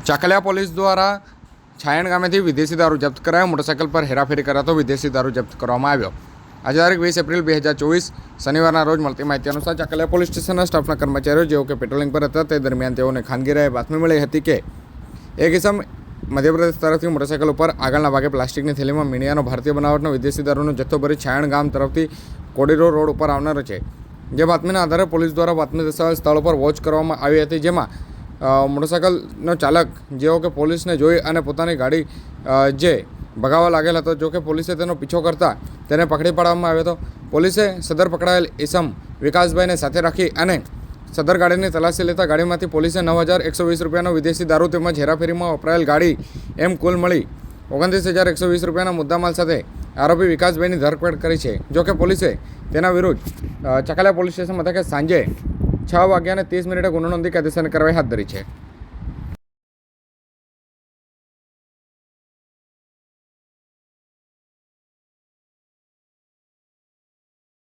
Chakaliya police દ્વારા છાયણ ગામેથી વિદેશી દારૂ જપ્ત કરાયો. મોટરસાઇકલ પર હેરાફેરી કરાતો વિદેશી દારૂ જપ્ત કરવામાં આવ્યો. આજે તારીખ 20 એપ્રિલ 2024 શનિવારના રોજ મળતી માહિતી અનુસાર ચાકલિયા પોલીસ સ્ટેશનના સ્ટાફના કર્મચારીઓ જેઓ કે પેટ્રોલિંગ પર હતા તે દરમિયાન તેઓને ખાનગી રાહે બાતમી મળી હતી કે એક ઇસમ મધ્યપ્રદેશ તરફથી મોટરસાઇકલ ઉપર આગળના ભાગે પ્લાસ્ટિકની થેલીમાં મીણિયાનો ભારતીય બનાવટનો વિદેશી દારૂનો જથ્થો ભરી છાયણ ગામ તરફથી કોડીરો રોડ ઉપર આવનાર છે. જે બાતમીના આધારે પોલીસ દ્વારા બાતમી દર્શાવેલ સ્થળ પર વોચ કરવામાં આવી હતી, જેમાં મોટરસાઇકલનો ચાલક જેઓ કે પોલીસને જોઈ અને પોતાની ગાડી જે ભગાવવા લાગેલ હતો, જો કે પોલીસે તેનો પીછો કરતા તેને પકડી પાડવામાં આવ્યો હતો. પોલીસે સદર પકડાયેલ ઇસમ વિકાસભાઈને સાથે રાખી અને સદર ગાડીની તલાશી લેતા ગાડીમાંથી પોલીસે 9,120 રૂપિયાનો વિદેશી દારૂ તેમજ હેરાફેરીમાં વપરાયેલ ગાડી એમ કુલ મળી 29,120 રૂપિયાના મુદ્દામાલ સાથે આરોપી વિકાસભાઈની ધરપકડ કરી છે. જો કે પોલીસે તેના વિરુદ્ધ ચાકલિયા પોલીસ સ્ટેશન મથકે સાંજે 6:30 ગુનો નોંધી કાયદેસરની કાર્યવાહી હાથ ધરી છે.